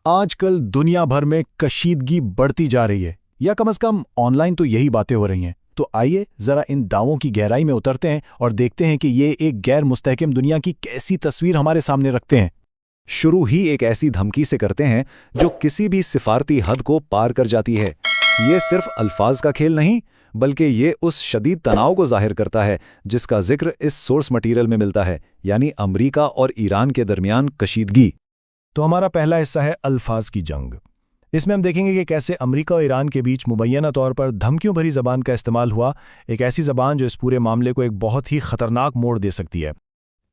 आजकल दुनिया भर में कशीदगी बढ़ती जा रही है, या कम से कम ऑनलाइन तो यही बातें हो रही हैं। तो आइए जरा इन दावों की गहराई में उतरते हैं और देखते हैं कि ये एक गैर मुस्तहकम दुनिया की कैसी तस्वीर हमारे सामने रखते हैं। शुरू ही एक ऐसी धमकी से करते हैं जो किसी भी सिफारती हद को पार कर जाती है। ये सिर्फ अल्फाज का खेल नहीं, बल्कि ये उस शदीद तनाव को जाहिर करता है जिसका जिक्र इस सोर्स मटेरियल में मिलता है, यानी अमेरिका और ईरान के दरमियान कशीदगी। तो हमारा पहला हिस्सा है अल्फाज की जंग। इसमें हम देखेंगे कि कैसे अमेरिका और ईरान के बीच मुबैना तौर पर धमकियों भरी जबान का इस्तेमाल हुआ, एक ऐसी जबान जो इस पूरे मामले को एक बहुत ही खतरनाक मोड़ दे सकती है।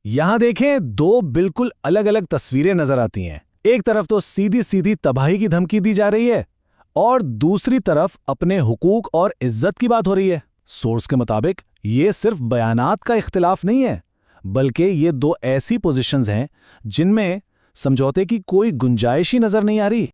यहां देखें, दो बिल्कुल अलग अलग तस्वीरें नजर आती हैं। एक तरफ तो सीधी सीधी तबाही की धमकी दी जा रही है और दूसरी तरफ अपने हुकूक और इज्जत की बात हो रही है। सोर्स के मुताबिक ये सिर्फ बयानात का इख्तिलाफ नहीं है, बल्कि ये दो ऐसी पोजीशंस हैं जिनमें समझौते की कोई गुंजाइश ही नजर नहीं आ रही।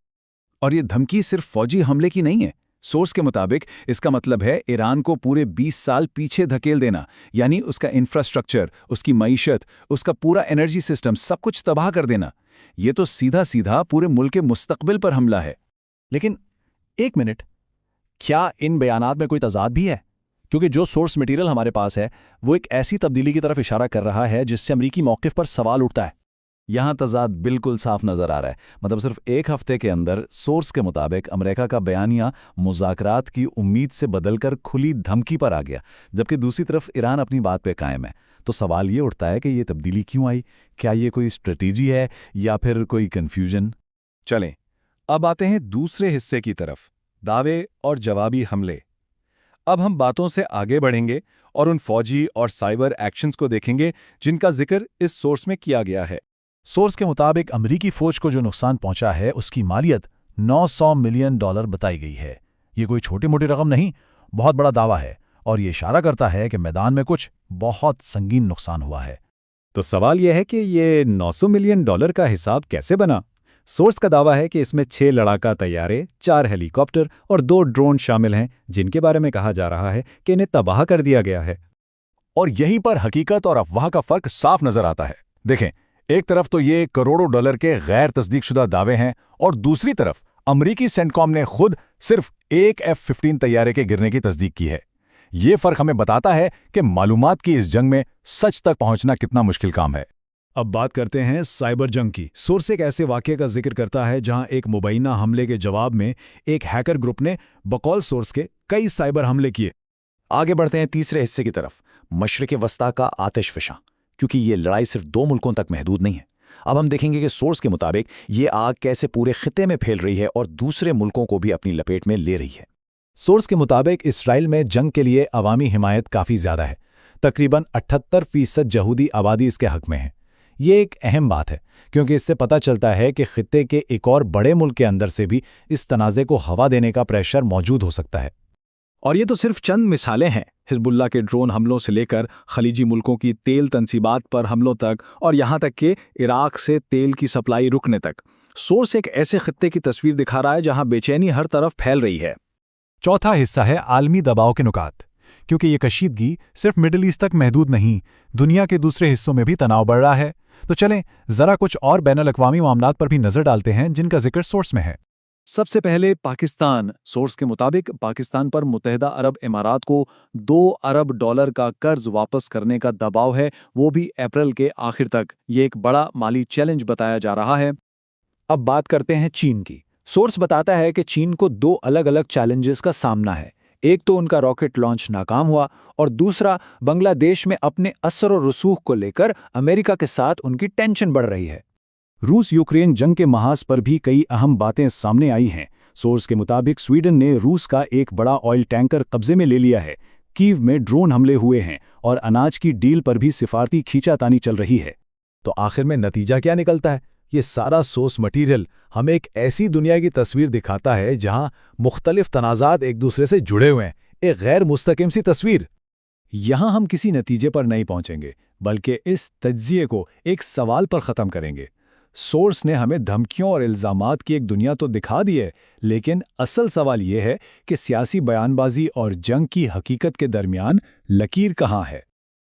और ये धमकी सिर्फ फौजी हमले की नहीं है। सोर्स के मुताबिक इसका मतलब है ईरान को पूरे 20 साल पीछे धकेल देना, यानी उसका इंफ्रास्ट्रक्चर, उसकी मईशत, उसका पूरा एनर्जी सिस्टम सब कुछ तबाह कर देना। ये तो सीधा सीधा पूरे मुल्क के मुस्तकबिल पर हमला है। लेकिन एक मिनट, क्या इन बयानात में कोई तजाद भी है? क्योंकि जो सोर्स मटेरियल हमारे पास है वो एक ऐसी तब्दीली की तरफ इशारा कर रहा है जिससे अमरीकी मौक़िफ़ पर सवाल उठता है। यहाँ तजाद बिल्कुल साफ नजर आ रहा है। मतलब सिर्फ एक हफ्ते के अंदर सोर्स के मुताबिक अमेरिका का बयानिया मुज़ाकरात की उम्मीद से बदलकर खुली धमकी पर आ गया, जबकि दूसरी तरफ ईरान अपनी बात पे कायम है। तो सवाल ये उठता है कि ये तब्दीली क्यों आई? क्या ये कोई स्ट्रेटेजी है या फिर कोई कन्फ्यूजन? चलें, अब आते हैं दूसरे हिस्से की तरफ, दावे और जवाबी हमले। अब हम बातों से आगे बढ़ेंगे और उन फौजी और साइबर एक्शंस को देखेंगे जिनका जिक्र इस सोर्स में किया गया है। सोर्स के मुताबिक अमरीकी फौज को जो नुकसान पहुंचा है उसकी मालियत $900 मिलियन बताई गई है। ये कोई छोटी मोटी रकम नहीं, बहुत बड़ा दावा है और ये इशारा करता है कि मैदान में कुछ बहुत संगीन नुकसान हुआ है। तो सवाल यह है कि ये $900 मिलियन का हिसाब कैसे बना? सोर्स का दावा है कि इसमें 6 लड़ाका तैयारे, 4 हेलीकॉप्टर और 2 ड्रोन शामिल हैं, जिनके बारे में कहा जा रहा है कि इन्हें तबाह कर दिया गया है। और यहीं पर हकीकत और अफवाह का फर्क साफ नजर आता है। देखें, एक तरफ तो ये करोड़ों डॉलर के गैर तस्दीकशुदा दावे हैं और दूसरी तरफ अमरीकी सेंटकॉम ने खुद सिर्फ एक F-15 तैयारे के गिरने की तस्दीक की है। ये फर्क हमें बताता है कि मालूमात की इस जंग में सच तक पहुंचना कितना मुश्किल काम है। अब बात करते हैं साइबर जंग की। सोर्स एक ऐसे वाक़ये का जिक्र करता है जहां एक मुबैना हमले के जवाब में एक हैकर ग्रुप ने बकौल सोर्स के कई साइबर हमले किए। आगे बढ़ते हैं तीसरे हिस्से की तरफ, मशरिक़ वस्ता का आतिशफ़शां, क्योंकि ये लड़ाई सिर्फ 2 मुल्कों तक महदूद नहीं है। अब हम देखेंगे कि सोर्स के मुताबिक ये आग कैसे पूरे खित्ते में फैल रही है और दूसरे मुल्कों को भी अपनी लपेट में ले रही है। सोर्स के मुताबिक इसराइल में जंग के लिए अवामी हिमायत काफ़ी ज़्यादा है। तकरीबन 78% यहूदी आबादी इसके हक में है। ये एक अहम बात है क्योंकि इससे पता चलता है कि खित्ते के एक और बड़े मुल्क के अंदर से भी इस तनाज़े को हवा देने का प्रेशर मौजूद हो सकता है। और ये तो सिर्फ चंद मिसालें हैं, हिजबुल्लाह के ड्रोन हमलों से लेकर खलीजी मुल्कों की तेल तंसीबात पर हमलों तक और यहाँ तक कि इराक से तेल की सप्लाई रुकने तक। सोर्स एक ऐसे खित्ते की तस्वीर दिखा रहा है जहाँ बेचैनी हर तरफ फैल रही है। चौथा हिस्सा है आलमी दबाव के नुकात। क्योंकि ये कशीदगी सिर्फ मिडिल ईस्ट तक महदूद नहीं, दुनिया के दूसरे हिस्सों में भी तनाव बढ़ रहा है। तो चलें जरा कुछ और बैनुल-अक़वामी मामलात पर भी नजर डालते हैं जिनका जिक्र सोर्स में है। सबसे पहले पाकिस्तान। सोर्स के मुताबिक पाकिस्तान पर मुत्तहिदा अरब इमारात को $2 अरब का कर्ज वापस करने का दबाव है, वो भी अप्रैल के आखिर तक। ये एक बड़ा माली चैलेंज बताया जा रहा है। अब बात करते हैं चीन की। सोर्स बताता है कि चीन को 2 अलग अलग चैलेंजेस का सामना है। एक तो उनका रॉकेट लॉन्च नाकाम हुआ और दूसरा बांग्लादेश में अपने असर और रसूख को लेकर अमेरिका के साथ उनकी टेंशन बढ़ रही है। रूस यूक्रेन जंग के महाज पर भी कई अहम बातें सामने आई हैं। सोर्स के मुताबिक स्वीडन ने रूस का एक बड़ा ऑयल टैंकर कब्जे में ले लिया है। कीव में ड्रोन हमले हुए हैं और अनाज की डील पर भी सिफारती खींचातानी चल रही है। तो आखिर में नतीजा क्या निकलता है? ये सारा सोर्स मटेरियल हमें एक ऐसी दुनिया की तस्वीर दिखाता है जहां मुख्तलिफ तनाज़ात एक दूसरे से जुड़े हुए हैं, एक गैर मुस्तकिम सी तस्वीर। यहां हम किसी नतीजे पर नहीं पहुंचेंगे, बल्कि इस तज्जिए को एक सवाल पर ख़त्म करेंगे। सोर्स ने हमें धमकियों और इल्ज़ामात की एक दुनिया तो दिखा दी है, लेकिन असल सवाल यह है कि सियासी बयानबाजी और जंग की हकीकत के दरमियान लकीर कहाँ है।